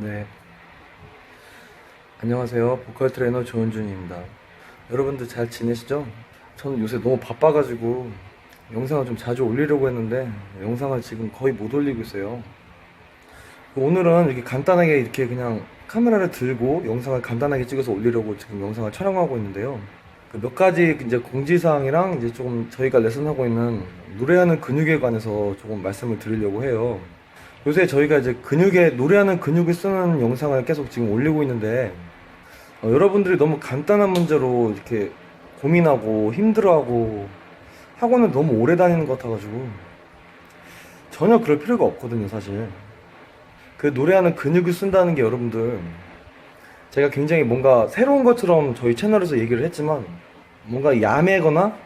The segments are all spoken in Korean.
네, 안녕하세요. 보컬 트레이너 조은준입니다. 여러분들 잘 지내시죠? 저는 요새 너무 바빠가지고 영상을 좀 자주 올리려고 했는데 영상을 지금 거의 못 올리고 있어요. 오늘은 이렇게 간단하게 이렇게 그냥 카메라를 들고 영상을 간단하게 찍어서 올리려고 지금 영상을 촬영하고 있는데요. 몇 가지 이제 공지사항이랑 이제 조금 저희가 레슨하고 있는 노래하는 근육에 관해서 조금 말씀을 드리려고 해요. 요새 저희가 이제 노래하는 근육을 쓰는 영상을 계속 지금 올리고 있는데, 여러분들이 너무 간단한 문제로 이렇게 고민하고 힘들어하고 학원을 너무 오래 다니는 것 같아가지고, 전혀 그럴 필요가 없거든요, 사실. 그 노래하는 근육을 쓴다는 게 여러분들, 제가 굉장히 뭔가 새로운 것처럼 저희 채널에서 얘기를 했지만, 뭔가 야매거나,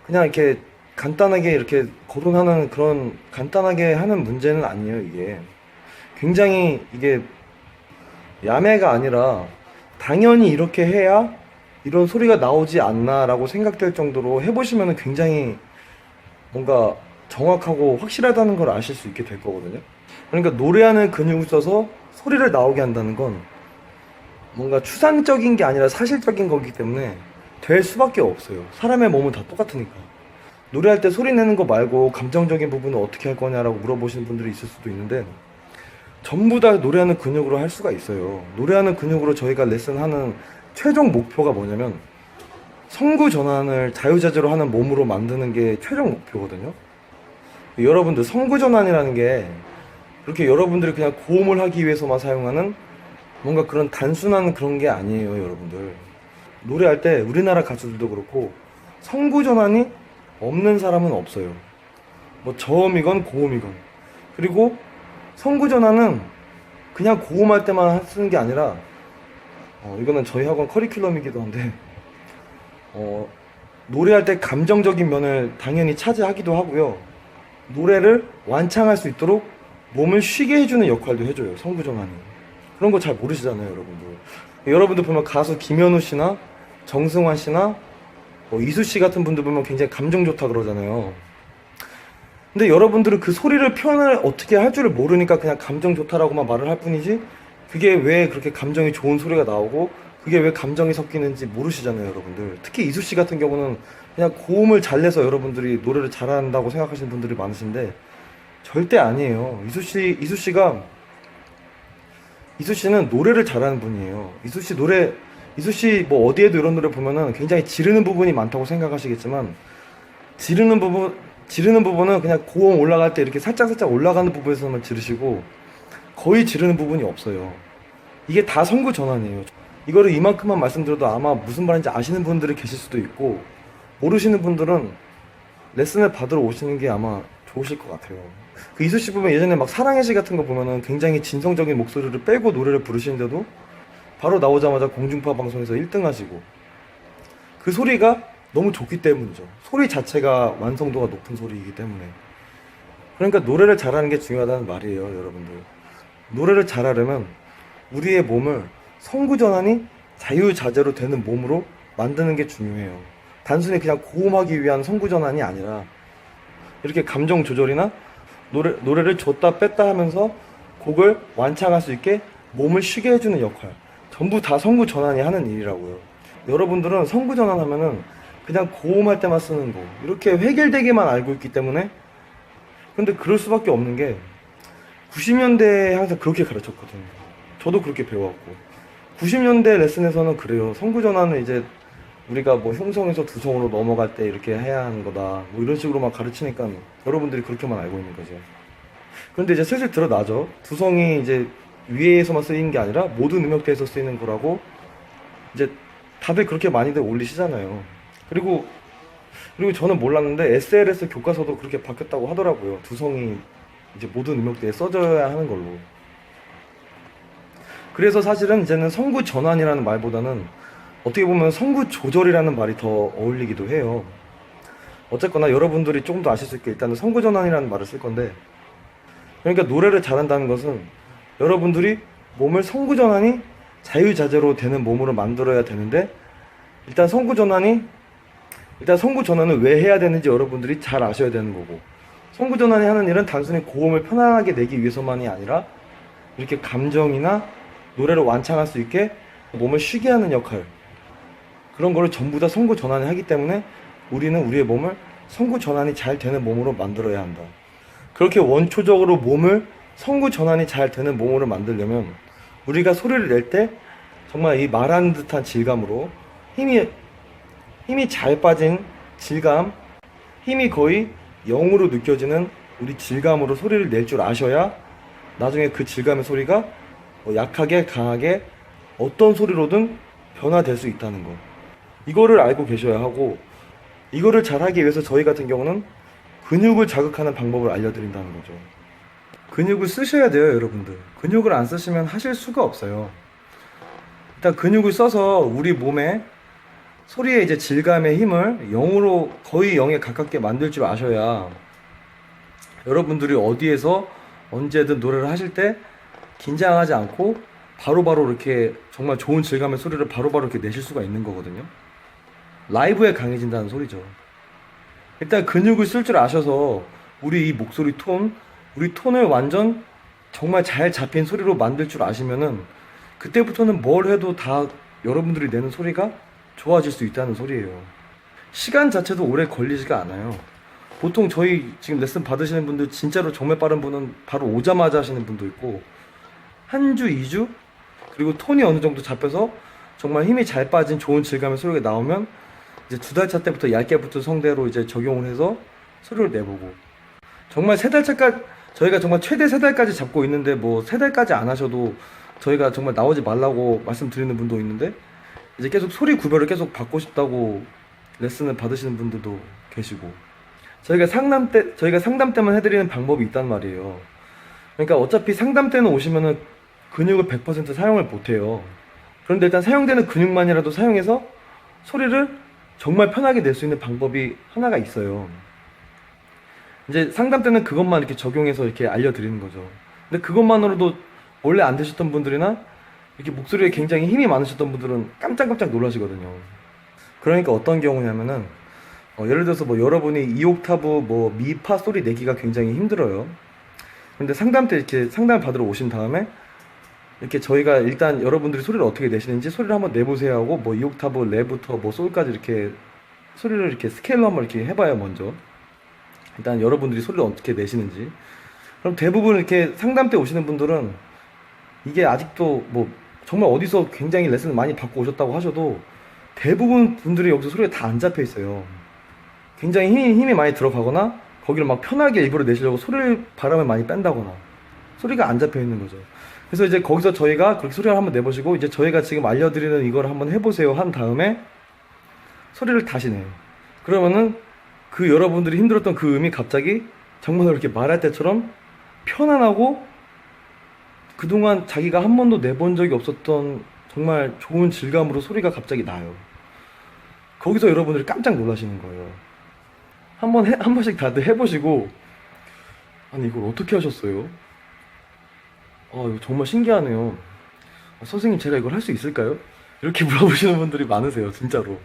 그냥 이렇게 간단하게 이렇게 거론하는 그런 간단하게 하는 문제는 아니에요, 이게. 굉장히 이게 야매가 아니라 당연히 이렇게 해야 이런 소리가 나오지 않나라고 생각될 정도로 해보시면 굉장히 뭔가 정확하고 확실하다는 걸 아실 수 있게 될 거거든요. 그러니까 노래하는 근육을 써서 소리를 나오게 한다는 건 뭔가 추상적인 게 아니라 사실적인 거기 때문에 될 수밖에 없어요. 사람의 몸은 다 똑같으니까. 노래할 때 소리 내는 거 말고 감정적인 부분은 어떻게 할 거냐라고 물어보시는 분들이 있을 수도 있는데, 전부 다 노래하는 근육으로 할 수가 있어요. 노래하는 근육으로 저희가 레슨하는 최종 목표가 뭐냐면 성구 전환을 자유자재로 하는 몸으로 만드는 게 최종 목표거든요. 여러분들 성구 전환이라는 게 그렇게 여러분들이 그냥 고음을 하기 위해서만 사용하는 뭔가 그런 단순한 그런 게 아니에요, 여러분들. 노래할 때 우리나라 가수들도 그렇고 성구 전환이 없는 사람은 없어요. 뭐 저음이건 고음이건. 그리고 성구 전환은 그냥 고음할 때만 쓰는 게 아니라, 이거는 저희 학원 커리큘럼이기도 한데, 노래할 때 감정적인 면을 당연히 차지하기도 하고요. 노래를 완창할 수 있도록 몸을 쉬게 해주는 역할도 해줘요, 성구 전환이. 그런 거 잘 모르시잖아요, 여러분들. 여러분들 보면 가수 김현우 씨나 정승환 씨나 이수 씨 같은 분들 보면 굉장히 감정 좋다 그러잖아요. 근데 여러분들은 그 소리를 표현을 어떻게 할 줄을 모르니까 그냥 감정 좋다라고만 말을 할 뿐이지, 그게 왜 그렇게 감정이 좋은 소리가 나오고 그게 왜 감정이 섞이는지 모르시잖아요, 여러분들. 특히 이수 씨 같은 경우는 그냥 고음을 잘 내서 여러분들이 노래를 잘한다고 생각하시는 분들이 많으신데 절대 아니에요. 이수 씨는 노래를 잘하는 분이에요. 이수 씨 뭐 어디에도 이런 노래 보면은 굉장히 지르는 부분이 많다고 생각하시겠지만, 지르는 부분은 그냥 고음 올라갈 때 이렇게 살짝살짝 올라가는 부분에서만 지르시고 거의 지르는 부분이 없어요. 이게 다 성구 전환이에요. 이거를 이만큼만 말씀드려도 아마 무슨 말인지 아시는 분들이 계실 수도 있고, 모르시는 분들은 레슨을 받으러 오시는 게 아마 좋으실 것 같아요. 그 이수 씨 보면 예전에 막 사랑의 시 같은 거 보면은 굉장히 진성적인 목소리를 빼고 노래를 부르시는데도 바로 나오자마자 공중파 방송에서 1등 하시고, 그 소리가 너무 좋기 때문이죠. 소리 자체가 완성도가 높은 소리이기 때문에. 그러니까 노래를 잘하는 게 중요하다는 말이에요, 여러분들. 노래를 잘하려면 우리의 몸을 성구 전환이 자유자재로 되는 몸으로 만드는 게 중요해요. 단순히 그냥 고음하기 위한 성구 전환이 아니라 이렇게 감정 조절이나 노래를 줬다 뺐다 하면서 곡을 완창할 수 있게 몸을 쉬게 해주는 역할, 전부 다 성구 전환이 하는 일이라고요. 여러분들은 성구 전환 하면은 그냥 고음할 때만 쓰는 거, 이렇게 획일되게만 알고 있기 때문에. 근데 그럴 수밖에 없는 게 90년대에 항상 그렇게 가르쳤거든요. 저도 그렇게 배워왔고 90년대 레슨에서는 그래요. 성구 전환은 이제 우리가 뭐 흉성에서 두성으로 넘어갈 때 이렇게 해야 하는 거다, 뭐 이런 식으로만 가르치니까 여러분들이 그렇게만 알고 있는 거죠. 그런데 이제 슬슬 드러나죠. 두성이 이제 위에서만 쓰이는 게 아니라 모든 음역대에서 쓰이는 거라고 이제 다들 그렇게 많이들 올리시잖아요. 그리고 저는 몰랐는데 SLS 교과서도 그렇게 바뀌었다고 하더라고요. 두성이 이제 모든 음역대에 써져야 하는 걸로. 그래서 사실은 이제는 성구 전환이라는 말보다는 어떻게 보면 성구 조절이라는 말이 더 어울리기도 해요. 어쨌거나 여러분들이 조금 더 아실 수 있게 일단은 성구 전환이라는 말을 쓸 건데, 그러니까 노래를 잘한다는 것은 여러분들이 몸을 성구 전환이 자유자재로 되는 몸으로 만들어야 되는데, 일단 성구 전환을 왜 해야 되는지 여러분들이 잘 아셔야 되는 거고, 성구 전환이 하는 일은 단순히 고음을 편안하게 내기 위해서만이 아니라 이렇게 감정이나 노래로 완창할 수 있게 몸을 쉬게 하는 역할, 그런 거를 전부 다 선구 전환을 하기 때문에 우리는 우리의 몸을 선구 전환이 잘 되는 몸으로 만들어야 한다. 그렇게 원초적으로 몸을 선구 전환이 잘 되는 몸으로 만들려면 우리가 소리를 낼 때 정말 이 말하는 듯한 질감으로 힘이 잘 빠진 질감, 힘이 거의 0으로 느껴지는 우리 질감으로 소리를 낼 줄 아셔야 나중에 그 질감의 소리가 약하게 강하게 어떤 소리로든 변화될 수 있다는 거, 이거를 알고 계셔야 하고, 이거를 잘하기 위해서 저희 같은 경우는 근육을 자극하는 방법을 알려드린다는 거죠. 근육을 쓰셔야 돼요, 여러분들. 근육을 안 쓰시면 하실 수가 없어요. 일단 근육을 써서 우리 몸에 소리의 이제 질감의 힘을 0으로 거의 0에 가깝게 만들 줄 아셔야 여러분들이 어디에서 언제든 노래를 하실 때 긴장하지 않고 바로바로 이렇게 정말 좋은 질감의 소리를 바로바로 이렇게 내실 수가 있는 거거든요. 라이브에 강해진다는 소리죠. 일단 근육을 쓸 줄 아셔서 우리 이 목소리 톤, 우리 톤을 완전 정말 잘 잡힌 소리로 만들 줄 아시면은 그때부터는 뭘 해도 다 여러분들이 내는 소리가 좋아질 수 있다는 소리예요. 시간 자체도 오래 걸리지가 않아요. 보통 저희 지금 레슨 받으시는 분들 진짜로 정말 빠른 분은 바로 오자마자 하시는 분도 있고, 한 주, 2주? 그리고 톤이 어느 정도 잡혀서 정말 힘이 잘 빠진 좋은 질감의 소리가 나오면 이제 2달 차 때부터 얇게 붙은 성대로 이제 적용을 해서 소리를 내보고, 정말 3달 차까지 저희가 정말 최대 3달까지 잡고 있는데 뭐 3달까지 안 하셔도 저희가 정말 나오지 말라고 말씀드리는 분도 있는데 이제 계속 소리 구별을 계속 받고 싶다고 레슨을 받으시는 분들도 계시고, 저희가 상담 때만 해드리는 방법이 있단 말이에요. 그러니까 어차피 상담 때는 오시면은 근육을 100% 사용을 못해요. 그런데 일단 사용되는 근육만이라도 사용해서 소리를 정말 편하게 낼 수 있는 방법이 하나가 있어요. 이제 상담 때는 그것만 이렇게 적용해서 이렇게 알려드리는 거죠. 근데 그것만으로도 원래 안 되셨던 분들이나 이렇게 목소리에 굉장히 힘이 많으셨던 분들은 깜짝깜짝 놀라시거든요. 그러니까 어떤 경우냐면은 예를 들어서 뭐 여러분이 2옥타브 뭐 미파 소리 내기가 굉장히 힘들어요. 근데 상담 때 이렇게 상담을 받으러 오신 다음에 이렇게 저희가 일단 여러분들이 소리를 어떻게 내시는지 소리를 한번 내보세요 하고 뭐 2옥타브 레부터 뭐 솔까지 이렇게 소리를 이렇게 스케일로 한번 이렇게 해봐요. 먼저 일단 여러분들이 소리를 어떻게 내시는지. 그럼 대부분 이렇게 상담 때 오시는 분들은 이게 아직도 뭐 정말 어디서 굉장히 레슨을 많이 받고 오셨다고 하셔도 대부분 분들이 여기서 소리가 다 안 잡혀 있어요. 굉장히 힘이 많이 들어가거나 거기를 막 편하게 일부러 내시려고 바람을 많이 뺀다거나 소리가 안 잡혀 있는 거죠. 그래서 이제 거기서 저희가 그렇게 소리를 한번 내보시고 이제 저희가 지금 알려드리는 이걸 한번 해보세요 한 다음에 소리를 다시 내요. 그러면은 그 여러분들이 힘들었던 그 음이 갑자기 정말 이렇게 말할 때처럼 편안하고 그동안 자기가 한 번도 내본 적이 없었던 정말 좋은 질감으로 소리가 갑자기 나요. 거기서 여러분들이 깜짝 놀라시는 거예요. 한 번씩 다들 해보시고, 아니 이걸 어떻게 하셨어요? 이거 정말 신기하네요. 선생님 제가 이걸 할 수 있을까요? 이렇게 물어보시는 분들이 많으세요, 진짜로.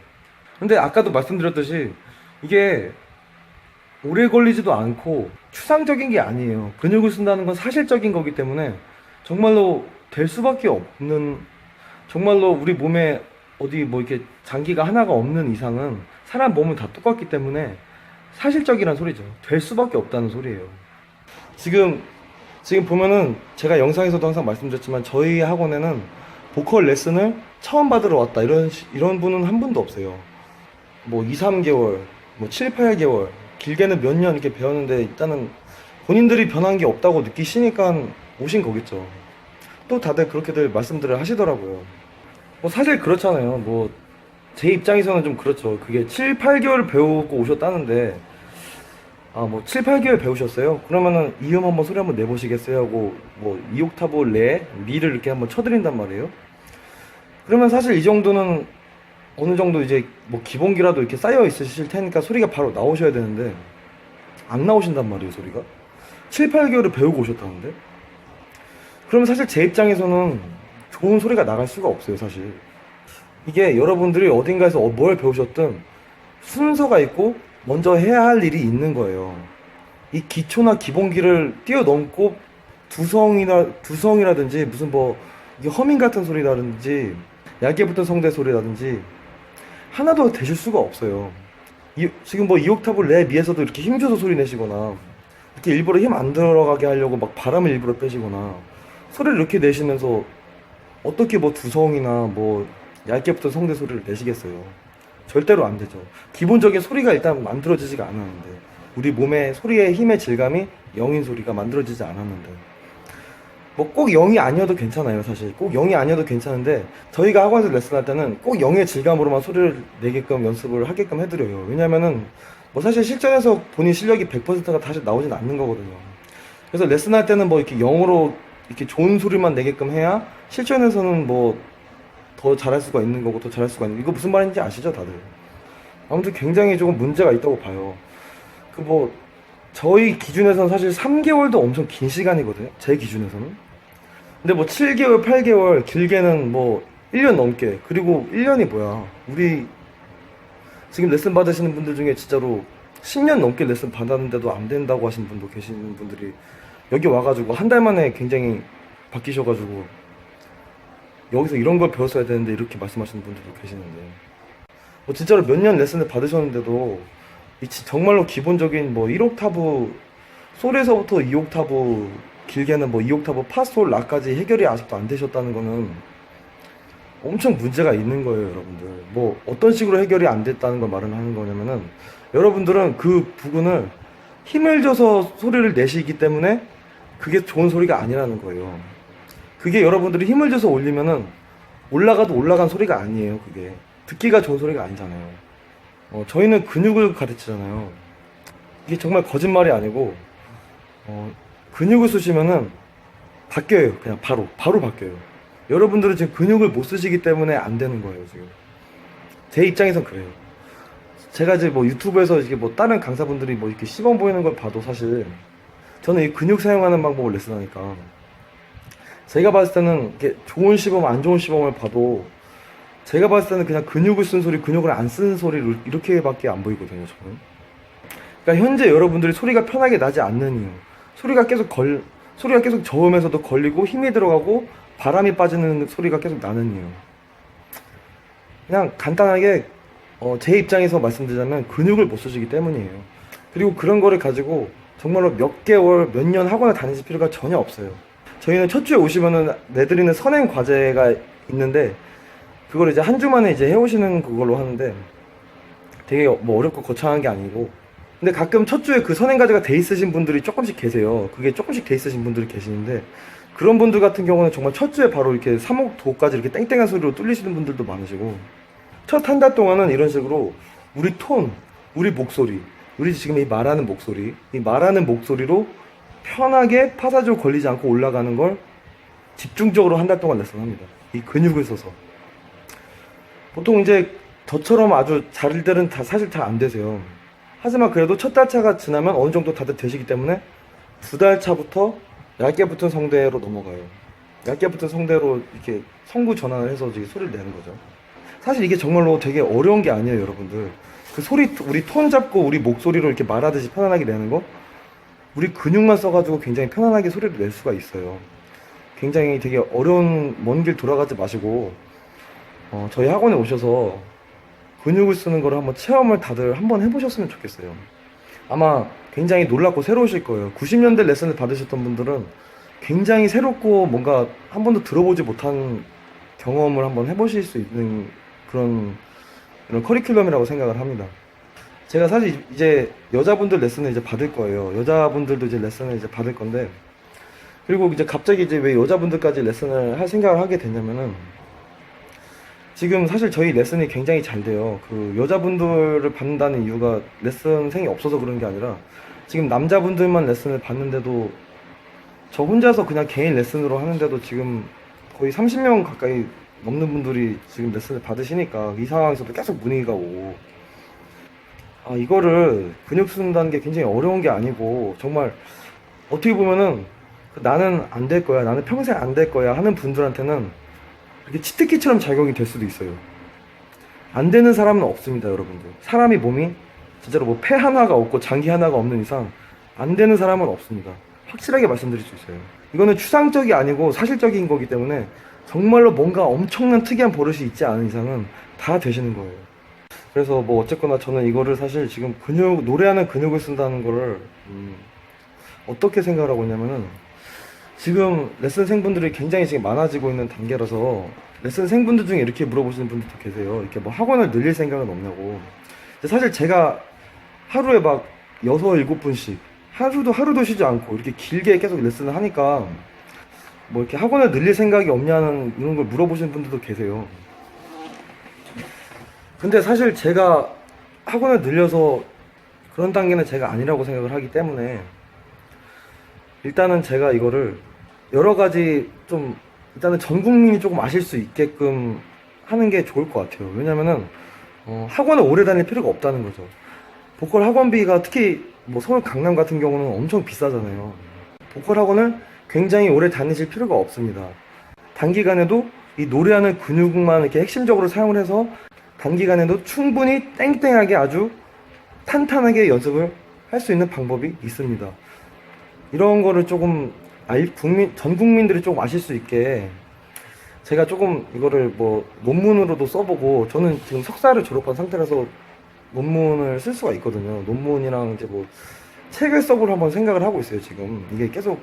근데 아까도 말씀드렸듯이 이게 오래 걸리지도 않고 추상적인 게 아니에요. 근육을 쓴다는 건 사실적인 거기 때문에 정말로 될 수밖에 없는, 정말로 우리 몸에 어디 뭐 이렇게 장기가 하나가 없는 이상은 사람 몸은 다 똑같기 때문에 사실적이란 소리죠. 될 수밖에 없다는 소리예요. 지금 보면은 제가 영상에서도 항상 말씀드렸지만 저희 학원에는 보컬 레슨을 처음 받으러 왔다 이런 분은 한 분도 없어요. 뭐 2, 3개월, 뭐 7, 8개월, 길게는 몇 년 이렇게 배웠는데 일단은 본인들이 변한 게 없다고 느끼시니까 오신 거겠죠. 또 다들 그렇게들 말씀들을 하시더라고요. 뭐 사실 그렇잖아요. 뭐 제 입장에서는 좀 그렇죠. 그게 7, 8개월 배우고 오셨다는데 뭐 7, 8개월 배우셨어요? 그러면은 이음 한번 소리 한번 내보시겠어요? 하고 뭐 2옥타브 레, 미를 이렇게 한번 쳐드린단 말이에요. 그러면 사실 이 정도는 어느 정도 이제 뭐 기본기라도 이렇게 쌓여 있으실 테니까 소리가 바로 나오셔야 되는데 안 나오신단 말이에요, 소리가. 7, 8개월을 배우고 오셨다는데. 그러면 사실 제 입장에서는 좋은 소리가 나갈 수가 없어요, 사실. 이게 여러분들이 어딘가에서 뭘 배우셨든 순서가 있고 먼저 해야 할 일이 있는 거예요. 이 기초나 기본기를 뛰어넘고 두성이라든지 무슨 뭐 이게 허밍 같은 소리라든지 얇게 붙은 성대 소리라든지 하나도 되실 수가 없어요. 지금 뭐 2옥타브 레 미에서도 이렇게 힘줘서 소리 내시거나 이렇게 일부러 힘 안 들어가게 하려고 막 바람을 일부러 빼시거나 소리를 이렇게 내시면서 어떻게 뭐 두성이나 뭐 얇게 붙은 성대 소리를 내시겠어요. 절대로 안 되죠. 기본적인 소리가 일단 만들어지지가 않았는데, 우리 몸의 소리의 힘의 질감이 0인 소리가 만들어지지 않았는데, 뭐 꼭 0이 아니어도 괜찮아요. 사실 꼭 0이 아니어도 괜찮은데, 저희가 학원에서 레슨할 때는 꼭 0의 질감으로만 소리를 내게끔 연습을 하게끔 해드려요. 왜냐면은 뭐 사실 실전에서 본인 실력이 100%가 다시 나오진 않는 거거든요. 그래서 레슨할 때는 뭐 이렇게 0으로 이렇게 좋은 소리만 내게끔 해야 실전에서는 뭐 더 잘할 수가 있는 거고 더 잘할 수가 있는, 이거 무슨 말인지 아시죠 다들? 아무튼 굉장히 조금 문제가 있다고 봐요. 그 뭐 저희 기준에서는 사실 3개월도 엄청 긴 시간이거든요, 제 기준에서는. 근데 뭐 7개월 8개월 길게는 뭐 1년 넘게, 그리고 1년이 뭐야, 우리 지금 레슨 받으시는 분들 중에 진짜로 10년 넘게 레슨 받았는데도 안 된다고 하시는 분도 계시는 분들이 여기 와가지고 한 달 만에 굉장히 바뀌셔가지고 여기서 이런 걸 배웠어야 되는데 이렇게 말씀하시는 분들도 계시는데, 뭐 진짜로 몇 년 레슨을 받으셨는데도 정말로 기본적인 뭐 1옥타브 솔에서부터 2옥타브 길게는 뭐 2옥타브 파솔 라까지 해결이 아직도 안 되셨다는 거는 엄청 문제가 있는 거예요, 여러분들. 뭐 어떤 식으로 해결이 안 됐다는 걸 말을 하는 거냐면은, 여러분들은 그 부분을 힘을 줘서 소리를 내시기 때문에 그게 좋은 소리가 아니라는 거예요. 그게 여러분들이 힘을 줘서 올리면은 올라가도 올라간 소리가 아니에요. 그게 듣기가 좋은 소리가 아니잖아요. 저희는 근육을 가르치잖아요. 이게 정말 거짓말이 아니고, 근육을 쓰시면은 바뀌어요. 그냥 바로 바뀌어요. 여러분들은 지금 근육을 못 쓰시기 때문에 안 되는 거예요, 지금. 제 입장에선 그래요. 제가 이제 뭐 유튜브에서 이게 뭐 다른 강사분들이 뭐 이렇게 시범 보이는 걸 봐도 사실 저는 이 근육 사용하는 방법을 레슨하니까, 제가 봤을 때는 이렇게 좋은 시범, 안 좋은 시범을 봐도 제가 봤을 때는 그냥 근육을 쓴 소리, 근육을 안 쓰는 소리를 이렇게밖에 안 보이거든요, 저는. 그러니까 현재 여러분들이 소리가 편하게 나지 않는 이유, 소리가 계속 저으면서도 걸리고 힘이 들어가고 바람이 빠지는 소리가 계속 나는 이유. 그냥 간단하게 제 입장에서 말씀드리자면 근육을 못 쓰시기 때문이에요. 그리고 그런 거를 가지고 정말로 몇 개월, 몇 년 학원을 다니실 필요가 전혀 없어요. 저희는 첫 주에 오시면은 내드리는 선행 과제가 있는데, 그걸 이제 한 주 만에 이제 해오시는 그걸로 하는데, 되게 뭐 어렵고 거창한 게 아니고, 근데 가끔 첫 주에 그 선행 과제가 돼 있으신 분들이 조금씩 계세요. 그게 조금씩 돼 있으신 분들이 계시는데, 그런 분들 같은 경우는 정말 첫 주에 바로 이렇게 3옥 도까지 이렇게 땡땡한 소리로 뚫리시는 분들도 많으시고, 첫 한 달 동안은 이런 식으로 우리 톤, 우리 목소리, 우리 지금 이 말하는 목소리로 편하게 파사지로 걸리지 않고 올라가는 걸 집중적으로 한 달 동안 레슨합니다. 이 근육을 써서. 보통 이제 저처럼 아주 잘 때는 사실 잘 안 되세요. 하지만 그래도 첫 달 차가 지나면 어느 정도 다들 되시기 때문에 두 달 차부터 얇게 붙은 성대로 넘어가요. 얇게 붙은 성대로 이렇게 성구 전환을 해서 이제 소리를 내는 거죠. 사실 이게 정말로 되게 어려운 게 아니에요, 여러분들. 그 소리, 우리 톤 잡고 우리 목소리로 이렇게 말하듯이 편안하게 내는 거, 우리 근육만 써가지고 굉장히 편안하게 소리를 낼 수가 있어요. 굉장히 되게 어려운 먼 길 돌아가지 마시고, 저희 학원에 오셔서 근육을 쓰는 거를 한번 체험을 다들 한번 해보셨으면 좋겠어요. 아마 굉장히 놀랍고 새로우실 거예요. 90년대 레슨을 받으셨던 분들은 굉장히 새롭고 뭔가 한 번도 들어보지 못한 경험을 한번 해보실 수 있는 그런 커리큘럼이라고 생각을 합니다. 제가 사실 이제 여자분들 레슨을 이제 받을 거예요. 여자분들도 이제 레슨을 이제 받을 건데, 그리고 이제 갑자기 이제 왜 여자분들까지 레슨을 할 생각을 하게 됐냐면은, 지금 사실 저희 레슨이 굉장히 잘 돼요. 그 여자분들을 받는다는 이유가 레슨생이 없어서 그런 게 아니라, 지금 남자분들만 레슨을 받는데도, 저 혼자서 그냥 개인 레슨으로 하는데도 지금 거의 30명 가까이 넘는 분들이 지금 레슨을 받으시니까 이 상황에서도 계속 문의가 오고, 이거를 근육 쓴다는 게 굉장히 어려운 게 아니고, 정말 어떻게 보면은 나는 안 될 거야, 나는 평생 안 될 거야 하는 분들한테는 이렇게 치트키처럼 작용이 될 수도 있어요. 안 되는 사람은 없습니다, 여러분들. 사람이 몸이 진짜로 뭐 폐 하나가 없고 장기 하나가 없는 이상 안 되는 사람은 없습니다. 확실하게 말씀드릴 수 있어요. 이거는 추상적이 아니고 사실적인 거기 때문에 정말로 뭔가 엄청난 특이한 버릇이 있지 않은 이상은 다 되시는 거예요. 그래서 뭐 어쨌거나 저는 이거를 사실 지금 노래하는 근육을 쓴다는 거를 어떻게 생각을 하고 있냐면은, 지금 레슨생분들이 굉장히 지금 많아지고 있는 단계라서 레슨생분들 중에 이렇게 물어보시는 분들도 계세요. 이렇게 뭐 학원을 늘릴 생각은 없냐고. 근데 사실 제가 하루에 막 6, 7분씩 하루도 쉬지 않고 이렇게 길게 계속 레슨을 하니까 뭐 이렇게 학원을 늘릴 생각이 없냐는 이런 걸 물어보시는 분들도 계세요. 근데 사실 제가 학원을 늘려서 그런 단계는 제가 아니라고 생각을 하기 때문에, 일단은 제가 이거를 여러 가지 좀 일단은 전 국민이 조금 아실 수 있게끔 하는 게 좋을 것 같아요. 왜냐면은 학원을 오래 다닐 필요가 없다는 거죠. 보컬 학원비가 특히 뭐 서울 강남 같은 경우는 엄청 비싸잖아요. 보컬 학원을 굉장히 오래 다니실 필요가 없습니다. 단기간에도 이 노래하는 근육만 이렇게 핵심적으로 사용을 해서 단기간에도 충분히 땡땡하게 아주 탄탄하게 연습을 할 수 있는 방법이 있습니다. 이런 거를 조금 전 국민들이 조금 아실 수 있게 제가 조금 이거를 뭐 논문으로도 써보고, 저는 지금 석사를 졸업한 상태라서 논문을 쓸 수가 있거든요. 논문이랑 이제 뭐 책을 써보려 한번 생각을 하고 있어요, 지금. 이게 계속.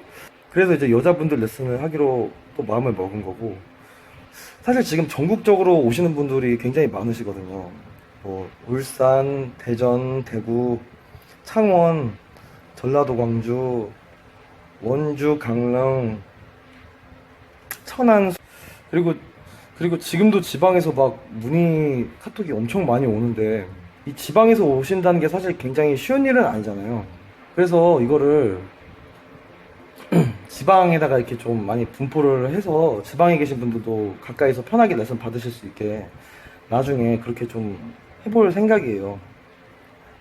그래서 이제 여자분들 레슨을 하기로 또 마음을 먹은 거고, 사실 지금 전국적으로 오시는 분들이 굉장히 많으시거든요. 뭐 울산, 대전, 대구, 창원, 전라도, 광주, 원주, 강릉, 천안, 그리고 지금도 지방에서 막 카톡이 엄청 많이 오는데, 이 지방에서 오신다는 게 사실 굉장히 쉬운 일은 아니잖아요. 그래서 이거를 지방에다가 이렇게 좀 많이 분포를 해서 지방에 계신 분들도 가까이서 편하게 레슨 받으실 수 있게 나중에 그렇게 좀 해볼 생각이에요.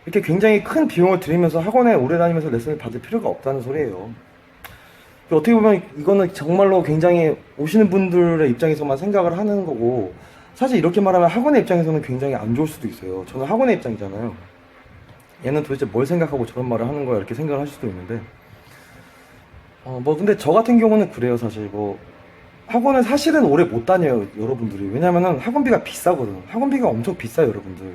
이렇게 굉장히 큰 비용을 들이면서 학원에 오래 다니면서 레슨을 받을 필요가 없다는 소리예요. 어떻게 보면 이거는 정말로 굉장히 오시는 분들의 입장에서만 생각을 하는 거고, 사실 이렇게 말하면 학원의 입장에서는 굉장히 안 좋을 수도 있어요. 저는 학원의 입장이잖아요. 얘는 도대체 뭘 생각하고 저런 말을 하는 거야, 이렇게 생각을 하실 수도 있는데, 뭐 근데 저 같은 경우는 그래요. 사실 뭐 학원을 사실은 오래 못 다녀요, 여러분들이. 왜냐면은 학원비가 비싸거든. 학원비가 엄청 비싸요, 여러분들.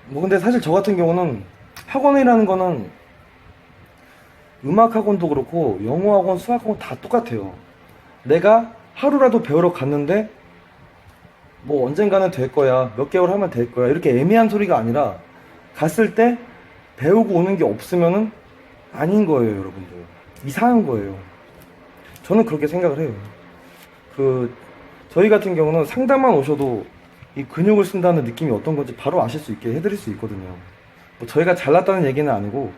뭐 근데 사실 저 같은 경우는 학원이라는 거는 음악 학원도 그렇고 영어 학원, 수학 학원 다 똑같아요. 내가 하루라도 배우러 갔는데 뭐 언젠가는 될 거야, 몇 개월 하면 될 거야, 이렇게 애매한 소리가 아니라 갔을 때 배우고 오는 게 없으면은 아닌 거예요, 여러분들. 이상한 거예요. 저는 그렇게 생각을 해요. 저희 같은 경우는 상담만 오셔도 이 근육을 쓴다는 느낌이 어떤 건지 바로 아실 수 있게 해드릴 수 있거든요. 뭐 저희가 잘났다는 얘기는 아니고,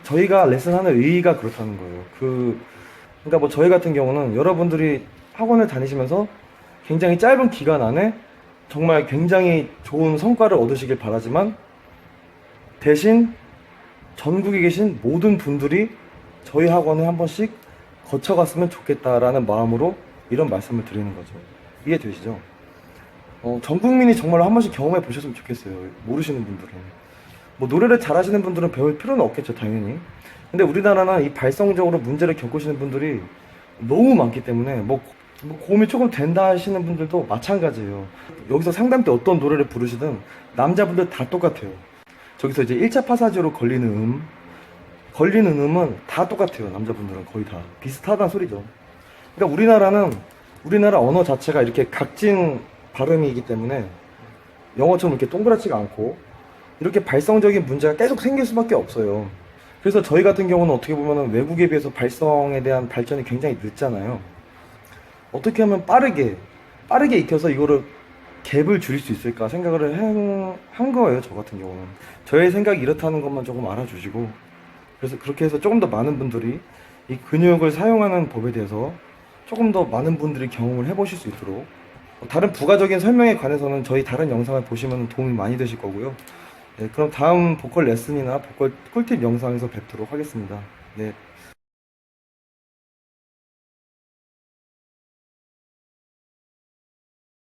저희가 레슨하는 의의가 그렇다는 거예요. 그러니까 뭐 저희 같은 경우는 여러분들이 학원을 다니시면서 굉장히 짧은 기간 안에 정말 굉장히 좋은 성과를 얻으시길 바라지만, 대신 전국에 계신 모든 분들이 저희 학원에 한 번씩 거쳐갔으면 좋겠다라는 마음으로 이런 말씀을 드리는 거죠. 이해되시죠? 전 국민이 정말로 한 번씩 경험해 보셨으면 좋겠어요. 모르시는 분들은. 뭐 노래를 잘하시는 분들은 배울 필요는 없겠죠, 당연히. 근데 우리나라는 이 발성적으로 문제를 겪으시는 분들이 너무 많기 때문에 뭐 고음이 조금 된다 하시는 분들도 마찬가지예요. 여기서 상담 때 어떤 노래를 부르시든 남자분들 다 똑같아요. 저기서 이제 1차 파사지로 걸리는 음은 다 똑같아요. 남자분들은 거의 다 비슷하다는 소리죠. 그러니까 우리나라 언어 자체가 이렇게 각진 발음이기 때문에 영어처럼 이렇게 동그랗지가 않고 이렇게 발성적인 문제가 계속 생길 수밖에 없어요. 그래서 저희 같은 경우는 어떻게 보면 외국에 비해서 발성에 대한 발전이 굉장히 늦잖아요. 어떻게 하면 빠르게 익혀서 이거를 갭을 줄일 수 있을까 생각을 한 거예요. 저 같은 경우는 저의 생각이 이렇다는 것만 조금 알아주시고, 그래서 그렇게 해서 조금 더 많은 분들이 이 근육을 사용하는 법에 대해서 조금 더 많은 분들이 경험을 해보실 수 있도록, 다른 부가적인 설명에 관해서는 저희 다른 영상을 보시면 도움이 많이 되실 거고요. 네, 그럼 다음 보컬 레슨이나 보컬 꿀팁 영상에서 뵙도록 하겠습니다. 네.